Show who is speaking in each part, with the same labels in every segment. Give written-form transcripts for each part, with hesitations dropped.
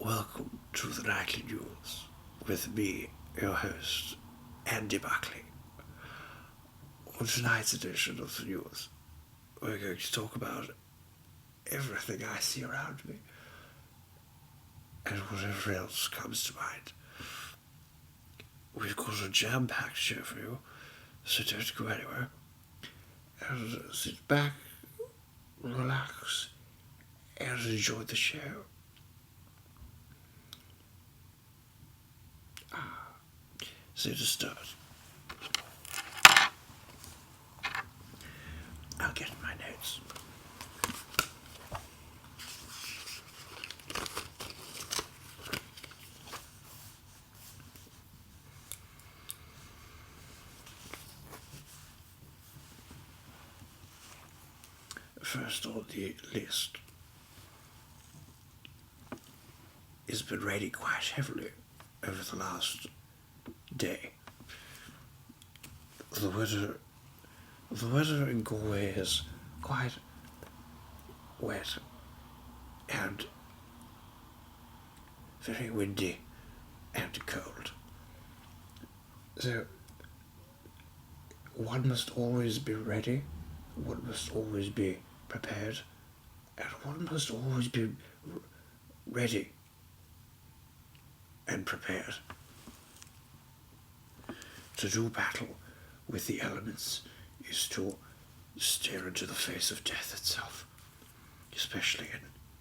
Speaker 1: Welcome to the Nightly News with me, your host, Andy Buckley. On tonight's edition of the news, we're going to talk about everything I see around me and whatever else comes to mind. We've got a jam-packed show for you, so don't go anywhere. And sit back, relax, and enjoy the show. So to start, I'll get my notes. First on the list has been raining quite heavily over the last day. The weather in Galway is quite wet and very windy and cold. So one must always be ready, one must always be prepared, and one must always be ready and prepared to do battle with the elements is to stare into the face of death itself, especially in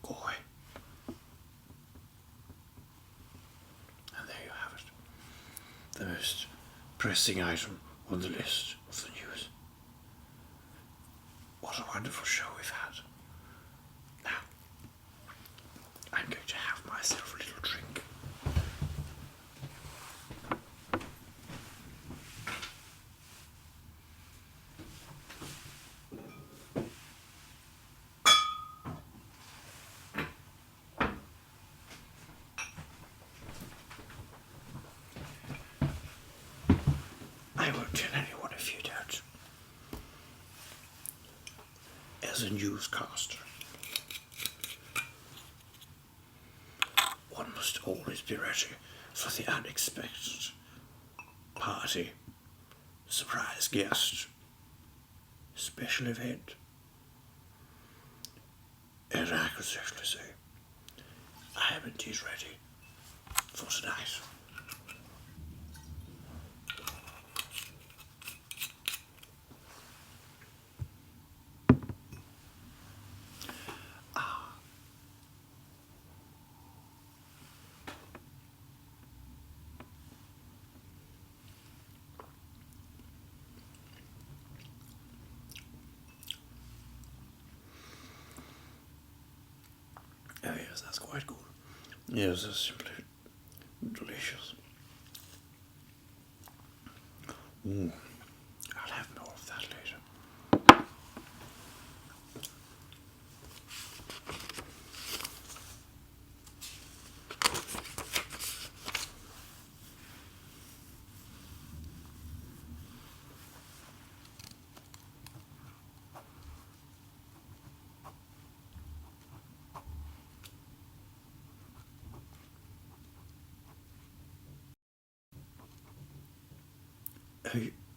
Speaker 1: Galway. And there you have it, the most pressing item on the list of the news. What a wonderful show we've had. Now, I'm going to have myself a little drink. I won't tell anyone if you don't. As a newscaster, one must always be ready for the unexpected party, surprise guest, special event. And I can safely say, I am indeed ready for tonight. Oh yes, that's quite good. Yes, it's simply delicious. I'll have more of that later.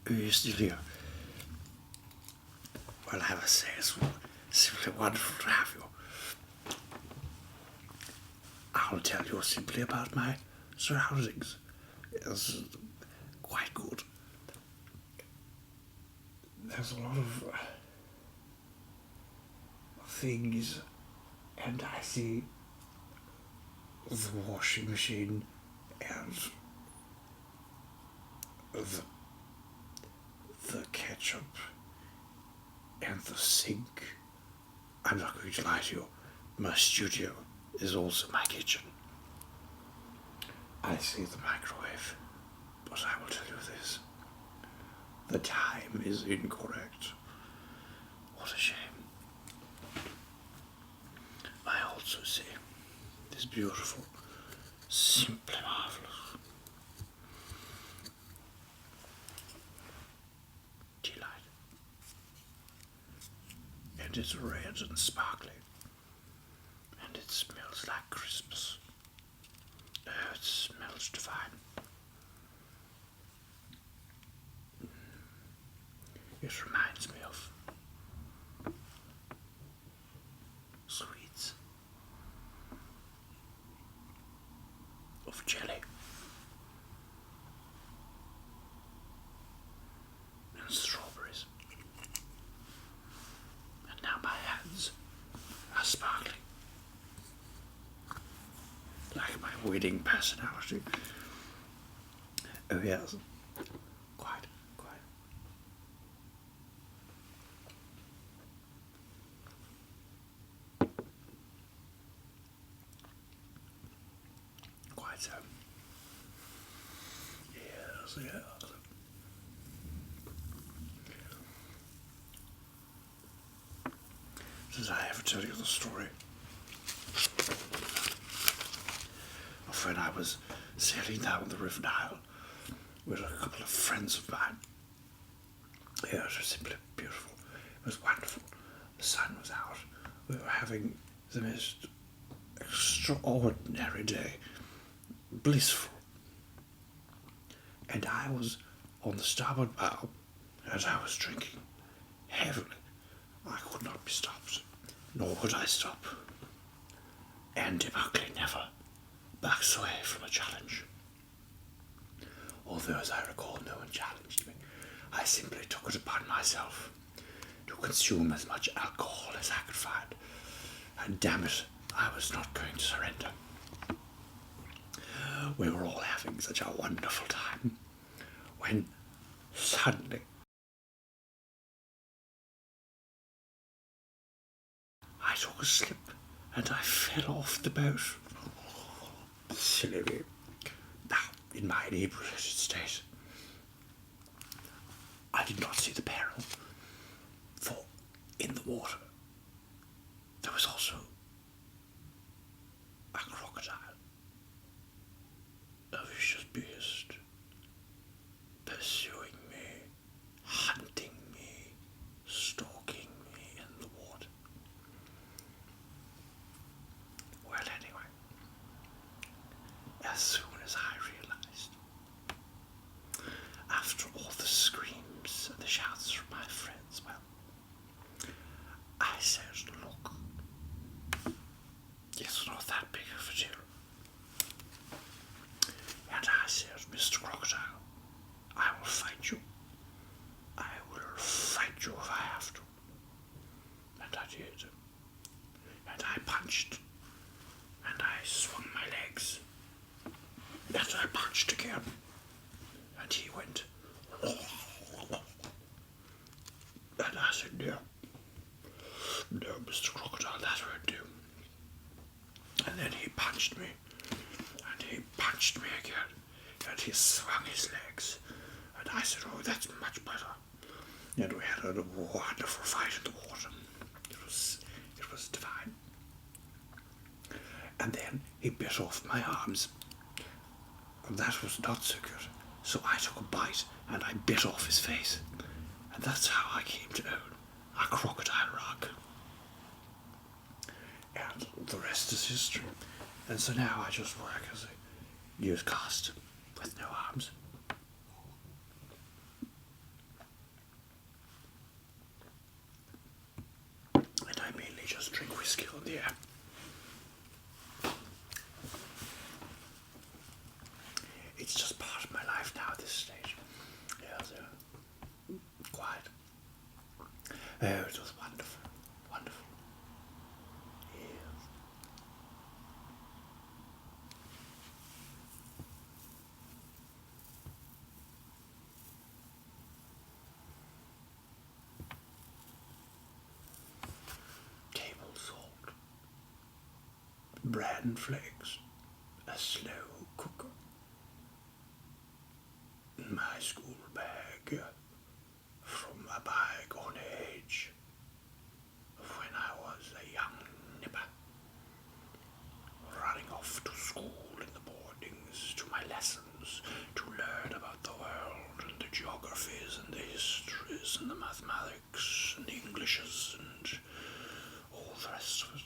Speaker 1: Are you still here? Well, I must say, it's simply wonderful to have you. I'll tell you simply about my surroundings. It's quite good. There's a lot of things, and I see the washing machine and the ketchup and the sink. I'm not going to lie to you, my studio is also my kitchen. I see the microwave, but I will tell you this, the time is incorrect. What a shame. I also see this beautiful, simply marvelous tea light. And it's red and sparkling, and it smells like Christmas. Oh, it smells divine. It reminds me of sweets, of jelly, and strawberries. And now my hands are sparkling, like my winning personality. Oh yes, quite. Quite so. Yes. Did I ever tell you the story of when I was sailing down the River Nile with a couple of friends of mine? Yeah, it was simply beautiful. It was wonderful. The sun was out. We were having the most extraordinary day. Blissful. And I was on the starboard bow, and I was drinking heavily. I could not be stopped, nor would I stop. Andy Buckley never backs away from a challenge. Although, as I recall, no one challenged me. I simply took it upon myself to consume as much alcohol as I could find. And damn it, I was not going to surrender. We were all having such a wonderful time when suddenly I took a slip and I fell off the boat. Silly me. Now, in my inebriated state, I did not see the peril, for in the water there was also a crocodile, a vicious beast, pursuing me, hunting me, stalking me in the water. Well, anyway, as soon as I realized, after all the screams and the shouts from my friends, well, I said, look, it's not that big of a deal. And I said, Mr. Crocodile, I will fight you. I will fight you if I have to. And I did. And I punched. And I swung my legs. And I punched again. And he went. And I said, no. No, Mr. Crocodile, that won't do. And then he punched me. And he punched me again. And he swung his legs. And I said, oh, that's much better. And we had a wonderful fight in the water. It was divine. And then he bit off my arms. And that was not so good. So I took a bite and I bit off his face. And that's how I came to own a crocodile rug. And the rest is history. And so now I just work as a newscast with no arms. And I mainly just drink whiskey on the air. It's just part of my life now at this stage. Yeah, so quiet. Oh, it was wonderful. Wonderful. Yes. Table salt. Bread and flakes. A slow cooker. My school bag from a bygone age of when I was a young nipper, running off to school in the mornings, to my lessons, to learn about the world and the geographies and the histories and the mathematics and the Englishes and all the rest of it.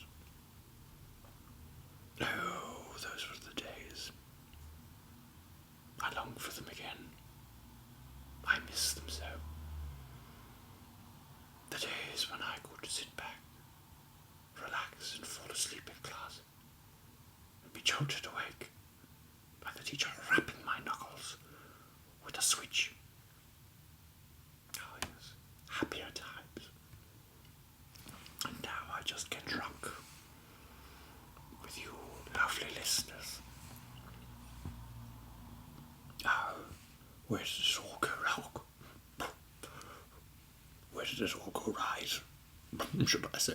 Speaker 1: Oh, those were the days. jolted awake by the teacher rapping my knuckles with a switch. Oh yes, happier times. And now I just get drunk with you lovely listeners. Oh, where did this all go wrong? Where did it all go right? Should I say?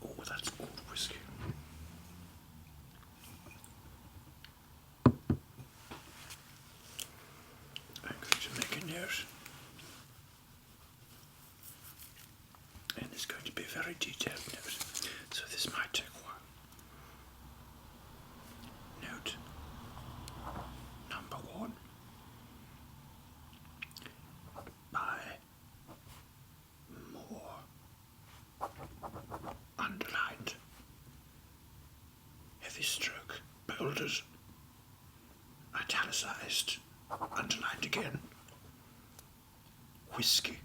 Speaker 1: Oh, that's good whiskey. I'm going to make a note. And it's going to be a very detailed note, so this might take a while. Note number 1. By more underlined, heavy stroke, bolded, italicized, underlined again, whiskey.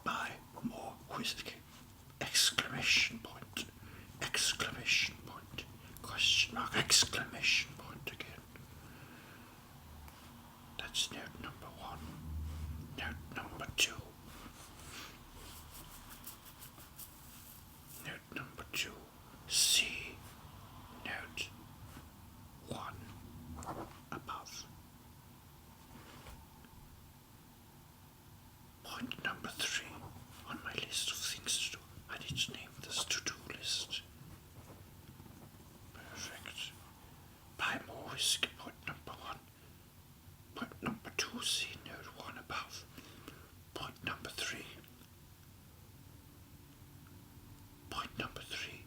Speaker 1: By more whiskey, exclamation point, question mark, exclamation point again. That's note number 1. Note number 2. Note number 2. See note 1 above. Point number 3 on my list of things to do. I need to name this to-do list. Perfect. Buy more whiskey. Point number 1. Point number 2. See note 1 above. Point number 3. Point number 3.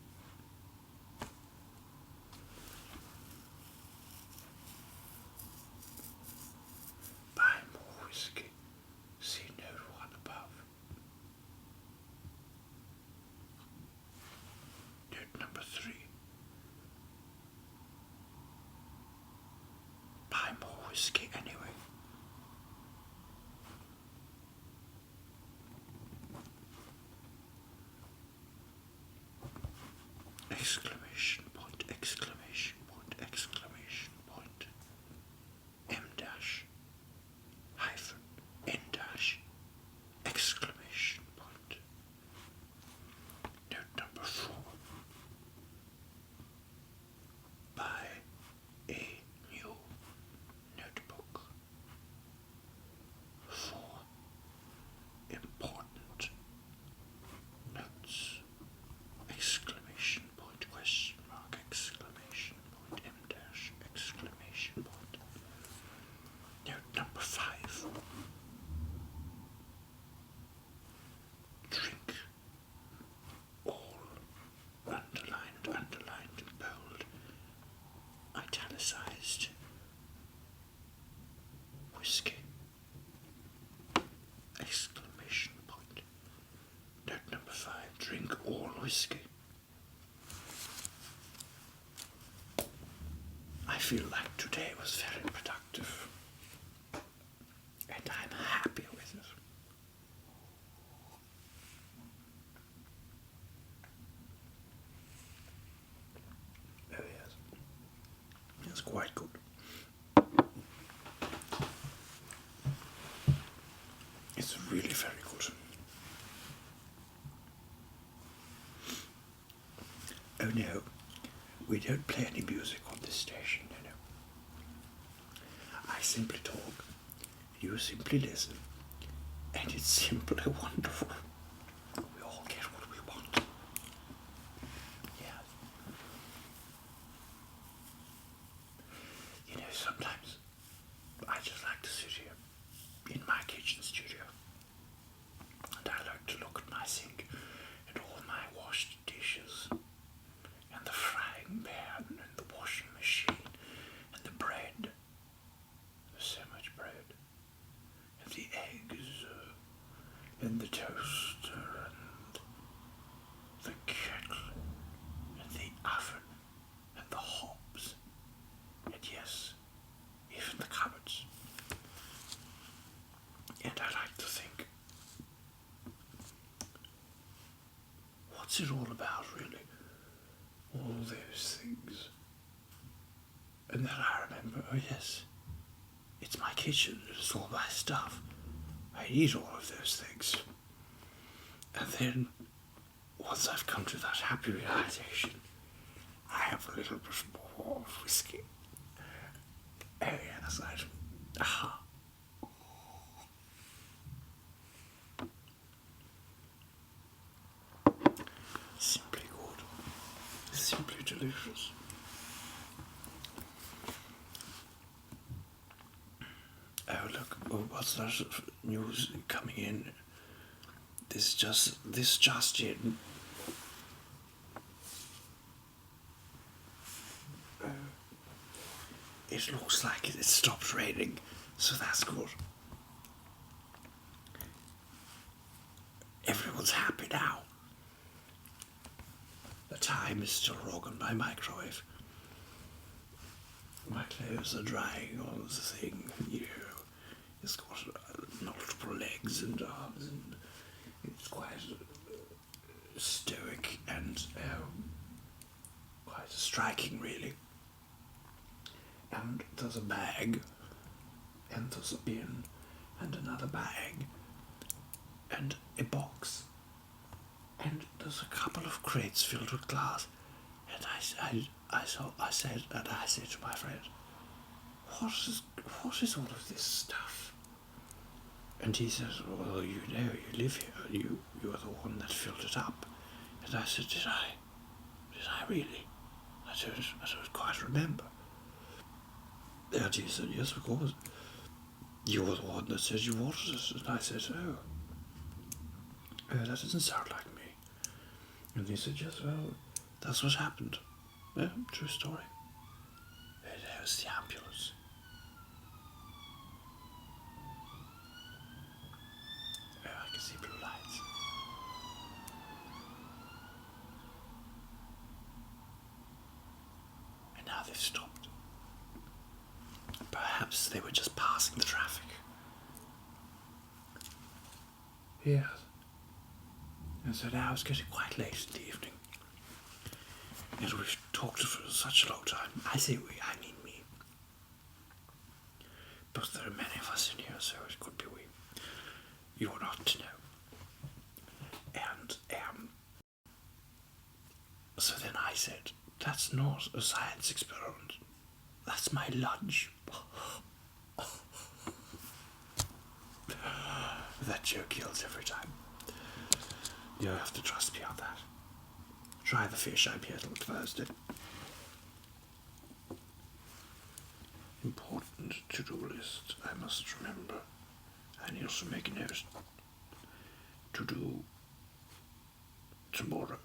Speaker 1: Buy more whiskey. See note 1 above. Note number 3. Buy more whiskey anyway. Exclamation point, exclamation point, exclamation point. M dash, hyphen, N dash, exclamation point. Note number 4. Buy a new notebook for important notes. Exclamation point, question mark, exclamation point, M dash, exclamation point. Note number 5. Drink all underlined, bold, italicized whiskey. Exclamation point. Note number 5. Drink all whiskey. I feel like today was very productive, and I'm happy with it. Oh yes, it's quite good. It's really very good. Oh no, we don't play any music on this station, no. I simply talk, you simply listen, and it's simply wonderful. We all get what we want. Yeah. You know, sometimes I just like to sit here in my kitchen studio, and I like to look at my sink and all my washed dishes, and the frying pan, and the washing machine, and the bread. There's so much bread. And the eggs, and the toaster, and the kettle, and the oven, and the hobs, and yes, even the cupboards. And I like what's it all about, really? All those things. And then I remember, oh yes, it's my kitchen, it's all my stuff. I need all of those things. And then, once I've come to that happy realization, I have a little bit more of whiskey. Oh yes, aha. Simply good. Simply delicious. Oh look, what's that news coming in? This just in. It looks like it stopped raining, so that's good. Everyone's happy now. The time is still wrong on my microwave. My clothes are drying on the thing, It's got multiple legs and arms, and it's quite stoic and quite striking, really. And there's a bag, and there's a bin, and another bag, and a box, and there's a couple of crates filled with glass. And I said to my friend, what is all of this stuff? And he says, well, you live here, you are the one that filled it up. And I said, did I really? I don't quite remember. And he said, yes, of course. You were the one that said you wanted it. And I said, oh, that doesn't sound like me. And he said, yes, well, that's what happened. Yeah, true story. And there's the ambulance. Oh, I can see blue lights. And now they've stopped. Perhaps they were just passing the traffic. Yes. And so now it's getting quite late in the evening. And we've talked for such a long time. I say we, I mean me. But there are many of us in here, so it could be we. You're not to know. And, so then I said, that's not a science experiment. That's my lunch. That joke kills every time. You have to trust me on that. Try the fish, I'm here till Thursday. Important to-do list, I must remember. I need to make a note. To do tomorrow.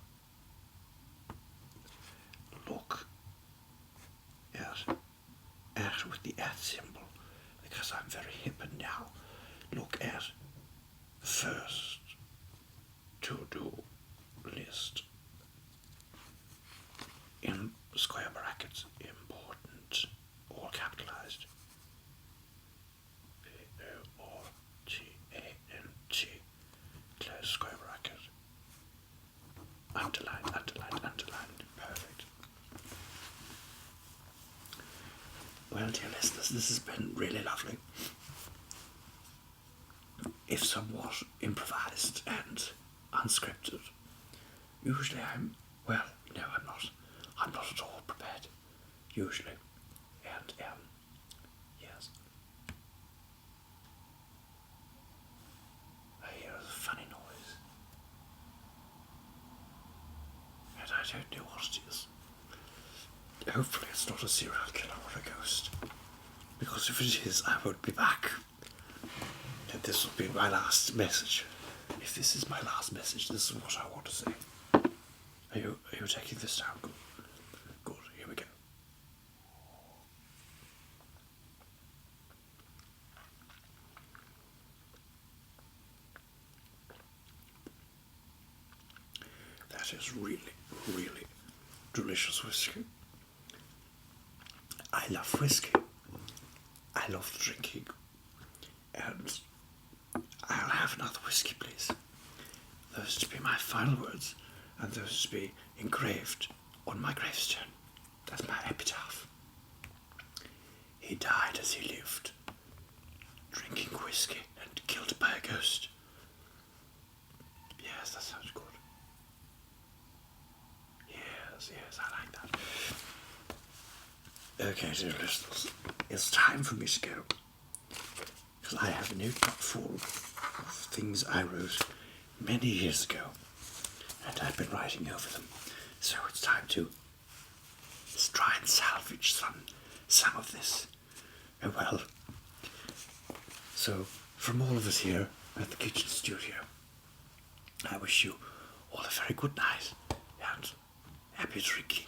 Speaker 1: Look at with the at symbol, because I'm very hip and now. Look at the first to-do list. In square brackets, important, all capitalized. Important, close square bracket. Underline, perfect. Well, dear listeners, this has been really lovely. If somewhat improvised and unscripted. Usually I'm not at all prepared. Usually. And, yes. I hear a funny noise. And I don't know what it is. Hopefully it's not a serial killer or a ghost. Because if it is, I won't be back. And this will be my last message. If this is my last message, this is what I want to say. Are you taking this down? Good, here we go. That is really, really delicious whiskey. I love whiskey. I love drinking. And I'll have another whiskey, please. Those to be my final words. and those to be engraved on my gravestone. That's my epitaph. He died as he lived, drinking whiskey and killed by a ghost. Yes, that sounds good. Yes, I like that. Okay, dear listeners, it's time for me to go, because I have a notebook full of things I wrote many years ago, and I've been writing over them. So it's time to try and salvage some of this. Oh well. So, from all of us here at the kitchen studio, I wish you all a very good night and happy drinking.